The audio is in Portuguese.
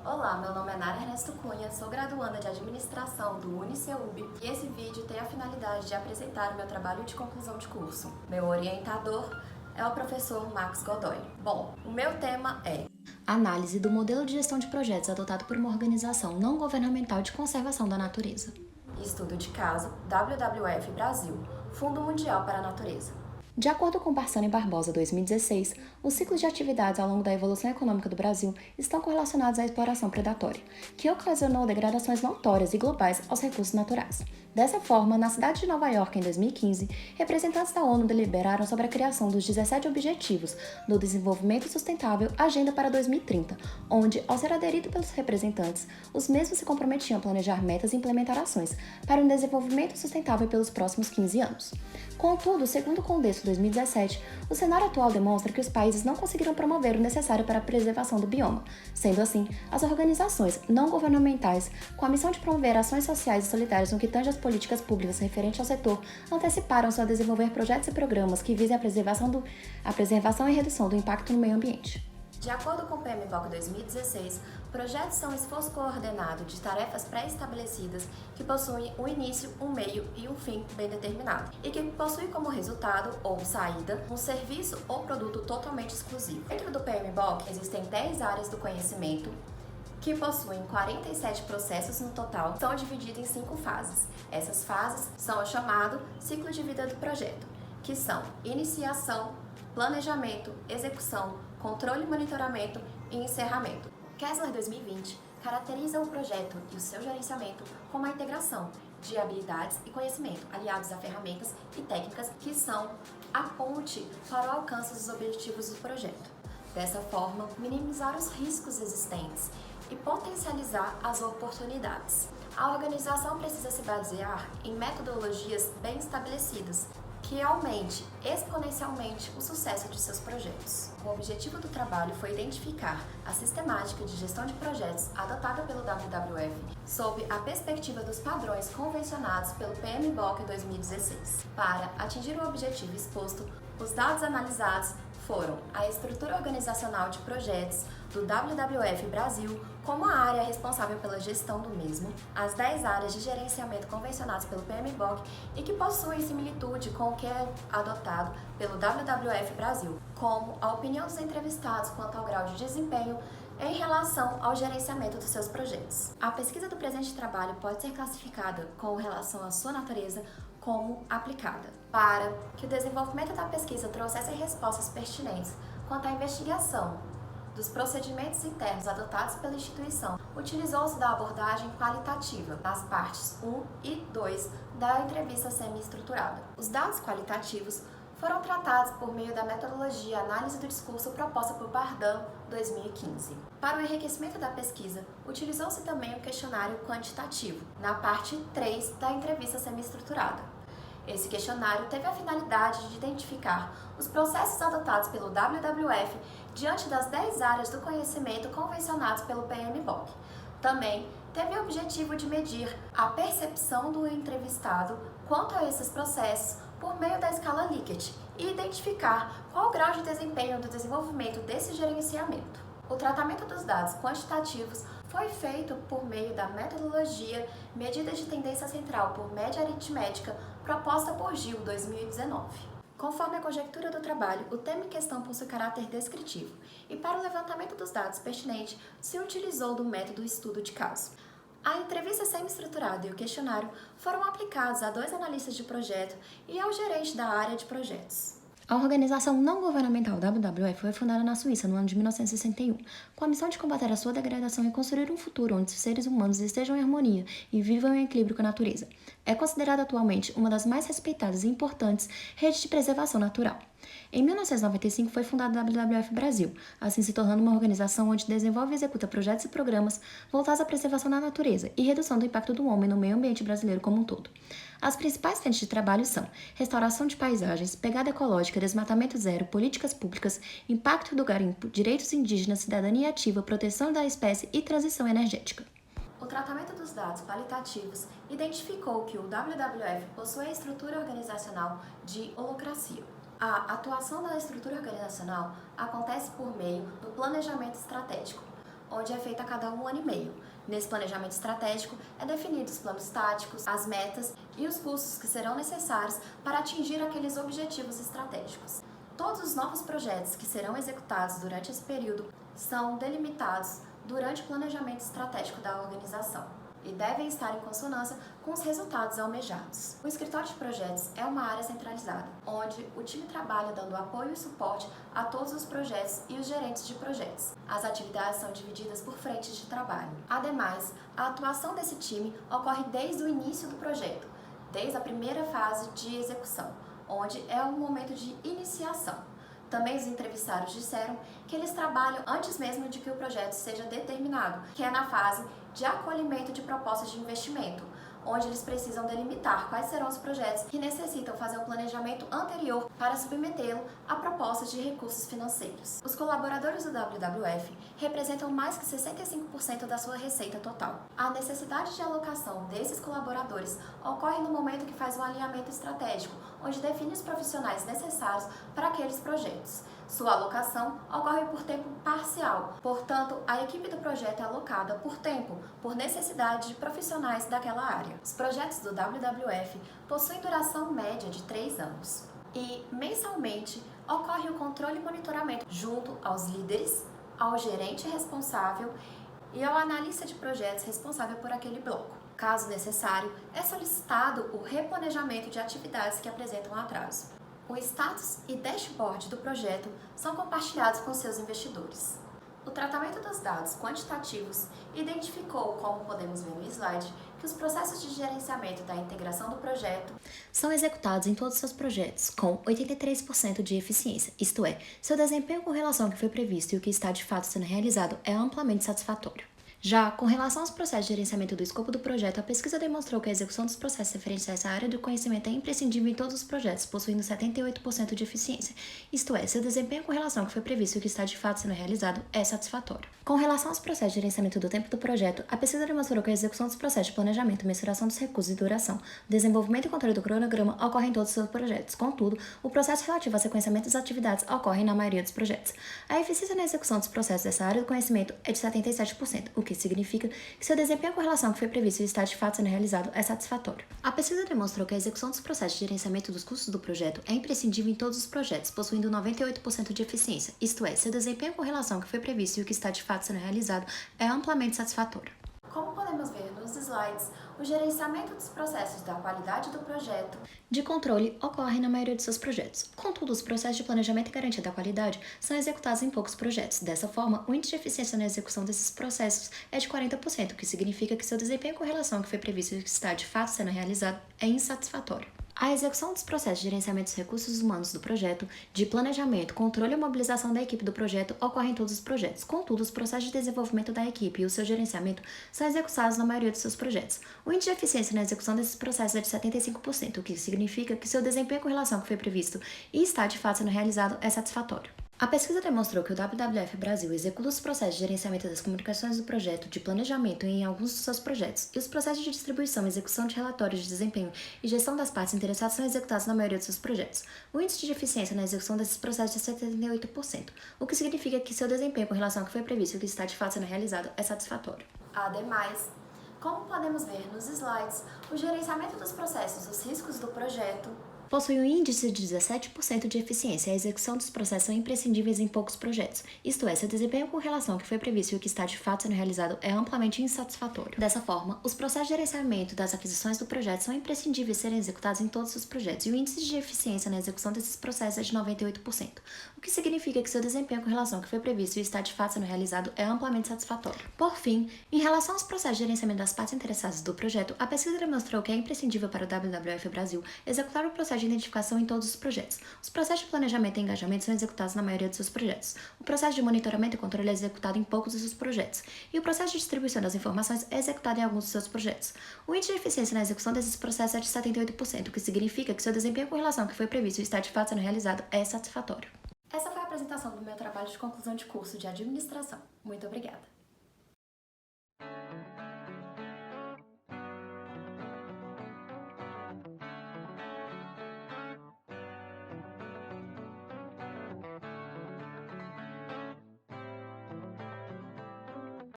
Olá, meu nome é Nara Ernesto Cunha, sou graduanda de Administração do UniCeub e esse vídeo tem a finalidade de apresentar o meu trabalho de conclusão de curso. Meu orientador é o professor Max Godoy. Bom, o meu tema é Análise do modelo de gestão de projetos adotado por uma organização não governamental de conservação da natureza. Estudo de caso WWF Brasil, Fundo Mundial para a Natureza. De acordo com Barsani Barbosa, 2016, os ciclos de atividades ao longo da evolução econômica do Brasil estão correlacionados à exploração predatória, que ocasionou degradações notórias e globais aos recursos naturais. Dessa forma, na cidade de Nova York, em 2015, representantes da ONU deliberaram sobre a criação dos 17 Objetivos do Desenvolvimento Sustentável Agenda para 2030, onde, ao ser aderido pelos representantes, os mesmos se comprometiam a planejar metas e implementar ações para um desenvolvimento sustentável pelos próximos 15 anos. Contudo, segundo o Condesp 2017, o cenário atual demonstra que os países não conseguiram promover o necessário para a preservação do bioma. Sendo assim, as organizações não governamentais, com a missão de promover ações sociais e solidárias no que tange às políticas públicas referentes ao setor, anteciparam-se a desenvolver projetos e programas que visem a preservação e redução do impacto no meio ambiente. De acordo com o PMBOK 2016, projetos são um esforço coordenado de tarefas pré-estabelecidas que possuem um início, um meio e um fim bem determinado, e que possuem como resultado ou saída um serviço ou produto totalmente exclusivo. Dentro do PMBOK existem 10 áreas do conhecimento que possuem 47 processos no total, são divididos em 5 fases. Essas fases são o chamado ciclo de vida do projeto, que são iniciação, planejamento, execução, controle e monitoramento e encerramento. Kessler 2020 caracteriza o projeto e o seu gerenciamento como a integração de habilidades e conhecimento aliados a ferramentas e técnicas que são a ponte para o alcance dos objetivos do projeto. Dessa forma, minimizar os riscos existentes e potencializar as oportunidades. A organização precisa se basear em metodologias bem estabelecidas, que aumente exponencialmente o sucesso de seus projetos. O objetivo do trabalho foi identificar a sistemática de gestão de projetos adotada pelo WWF sob a perspectiva dos padrões convencionados pelo PMBOK 2016. Para atingir o objetivo exposto, os dados analisados foram a estrutura organizacional de projetos do WWF Brasil como a área responsável pela gestão do mesmo, as 10 áreas de gerenciamento convencionadas pelo PMBOK e que possuem similitude com o que é adotado pelo WWF Brasil, como a opinião dos entrevistados quanto ao grau de desempenho em relação ao gerenciamento dos seus projetos. A pesquisa do presente trabalho pode ser classificada com relação à sua natureza como aplicada. Para que o desenvolvimento da pesquisa trouxesse respostas pertinentes quanto à investigação dos procedimentos internos adotados pela instituição, utilizou-se da abordagem qualitativa nas partes 1 e 2 da entrevista semi-estruturada. Os dados qualitativos foram tratados por meio da metodologia Análise do Discurso proposta por Bardan 2015. Para o enriquecimento da pesquisa, utilizou-se também o questionário quantitativo, na parte 3 da entrevista semi-estruturada. Esse questionário teve a finalidade de identificar os processos adotados pelo WWF diante das 10 áreas do conhecimento convencionados pelo PMBOK. Também teve o objetivo de medir a percepção do entrevistado quanto a esses processos por meio da escala Likert e identificar qual o grau de desempenho do desenvolvimento desse gerenciamento. O tratamento dos dados quantitativos foi feito por meio da metodologia Medida de Tendência Central por Média Aritmética proposta por Gil 2019. Conforme a conjectura do trabalho, o tema em questão possui caráter descritivo e para o levantamento dos dados pertinentes se utilizou do método estudo de caso. A entrevista semi-estruturada e o questionário foram aplicados a 2 analistas de projeto e ao gerente da área de projetos. A organização não governamental WWF foi fundada na Suíça no ano de 1961, com a missão de combater a sua degradação e construir um futuro onde os seres humanos estejam em harmonia e vivam em equilíbrio com a natureza. É considerada atualmente uma das mais respeitadas e importantes redes de preservação natural. Em 1995 foi fundada a WWF Brasil, assim se tornando uma organização onde desenvolve e executa projetos e programas voltados à preservação da natureza e redução do impacto do homem no meio ambiente brasileiro como um todo. As principais frentes de trabalho são restauração de paisagens, pegada ecológica, desmatamento zero, políticas públicas, impacto do garimpo, direitos indígenas, cidadania ativa, proteção da espécie e transição energética. O tratamento dos dados qualitativos identificou que o WWF possui a estrutura organizacional de holocracia. A atuação da estrutura organizacional acontece por meio do planejamento estratégico, onde é feito a cada 1 ano e meio. Nesse planejamento estratégico, é definido os planos táticos, as metas e os custos que serão necessários para atingir aqueles objetivos estratégicos. Todos os novos projetos que serão executados durante esse período são delimitados durante o planejamento estratégico da organização e devem estar em consonância com os resultados almejados. O escritório de projetos é uma área centralizada, onde o time trabalha dando apoio e suporte a todos os projetos e os gerentes de projetos. As atividades são divididas por frentes de trabalho. Ademais, a atuação desse time ocorre desde o início do projeto, desde a primeira fase de execução, onde é o momento de iniciação. Também os entrevistados disseram que eles trabalham antes mesmo de que o projeto seja determinado, que é na fase de acolhimento de propostas de investimento, onde eles precisam delimitar quais serão os projetos que necessitam fazer o planejamento anterior para submetê-lo a propostas de recursos financeiros. Os colaboradores do WWF representam mais que 65% da sua receita total. A necessidade de alocação desses colaboradores ocorre no momento que faz um alinhamento estratégico, onde define os profissionais necessários para aqueles projetos. Sua alocação ocorre por tempo parcial, portanto, a equipe do projeto é alocada por tempo, por necessidade de profissionais daquela área. Os projetos do WWF possuem duração média de 3 anos e, mensalmente, ocorre o controle e monitoramento junto aos líderes, ao gerente responsável e ao analista de projetos responsável por aquele bloco. Caso necessário, é solicitado o replanejamento de atividades que apresentam atraso. O status e dashboard do projeto são compartilhados com seus investidores. O tratamento dos dados quantitativos identificou, como podemos ver no slide, que os processos de gerenciamento da integração do projeto são executados em todos os seus projetos, com 83% de eficiência, isto é, seu desempenho com relação ao que foi previsto e o que está de fato sendo realizado é amplamente satisfatório. Já, com relação aos processos de gerenciamento do escopo do projeto, a pesquisa demonstrou que a execução dos processos referentes a essa área do conhecimento é imprescindível em todos os projetos, possuindo 78% de eficiência, isto é, seu desempenho com relação ao que foi previsto e o que está de fato sendo realizado é satisfatório. Com relação aos processos de gerenciamento do tempo do projeto, a pesquisa demonstrou que a execução dos processos de planejamento, mensuração dos recursos e duração, desenvolvimento e controle do cronograma ocorre em todos os seus projetos. Contudo, o processo relativo ao sequenciamento das atividades ocorre na maioria dos projetos. A eficiência na execução dos processos dessa área do conhecimento é de 77%, o que significa que seu desempenho com relação ao que foi previsto e está de fato sendo realizado é satisfatório. A pesquisa demonstrou que a execução dos processos de gerenciamento dos custos do projeto é imprescindível em todos os projetos, possuindo 98% de eficiência, isto é, seu desempenho com relação ao que foi previsto e o que está de fato sendo realizado é amplamente satisfatório. Como podemos ver nos slides, o gerenciamento dos processos da qualidade do projeto de controle ocorre na maioria de seus projetos. Contudo, os processos de planejamento e garantia da qualidade são executados em poucos projetos. Dessa forma, o índice de eficiência na execução desses processos é de 40%, o que significa que seu desempenho com relação ao que foi previsto e o que está de fato sendo realizado é insatisfatório. A execução dos processos de gerenciamento dos recursos humanos do projeto, de planejamento, controle e mobilização da equipe do projeto ocorre em todos os projetos. Contudo, os processos de desenvolvimento da equipe e o seu gerenciamento são executados na maioria de seus projetos. O índice de eficiência na execução desses processos é de 75%, o que significa que seu desempenho com relação ao que foi previsto e está de fato sendo realizado é satisfatório. A pesquisa demonstrou que o WWF Brasil executa os processos de gerenciamento das comunicações do projeto, de planejamento em alguns dos seus projetos, e os processos de distribuição, execução de relatórios de desempenho e gestão das partes interessadas são executados na maioria dos seus projetos. O índice de eficiência na execução desses processos é de 78%, o que significa que seu desempenho com relação ao que foi previsto e o que está de fato sendo realizado é satisfatório. Ademais, como podemos ver nos slides, o gerenciamento dos processos, os riscos do projeto, possui um índice de 17% de eficiência. A execução dos processos são imprescindíveis em poucos projetos, isto é, seu desempenho com relação ao que foi previsto e o que está de fato sendo realizado é amplamente insatisfatório. Dessa forma, os processos de gerenciamento das aquisições do projeto são imprescindíveis serem executados em todos os projetos, e o índice de eficiência na execução desses processos é de 98%, o que significa que seu desempenho com relação ao que foi previsto e está de fato sendo realizado é amplamente satisfatório. Por fim, em relação aos processos de gerenciamento das partes interessadas do projeto, a pesquisa demonstrou que é imprescindível para o WWF Brasil executar o processo de identificação em todos os projetos. Os processos de planejamento e engajamento são executados na maioria de seus projetos. O processo de monitoramento e controle é executado em poucos de seus projetos. E o processo de distribuição das informações é executado em alguns de seus projetos. O índice de eficiência na execução desses processos é de 78%, o que significa que seu desempenho com relação ao que foi previsto e está de fato sendo realizado é satisfatório. Essa foi a apresentação do meu trabalho de conclusão de curso de administração. Muito obrigada!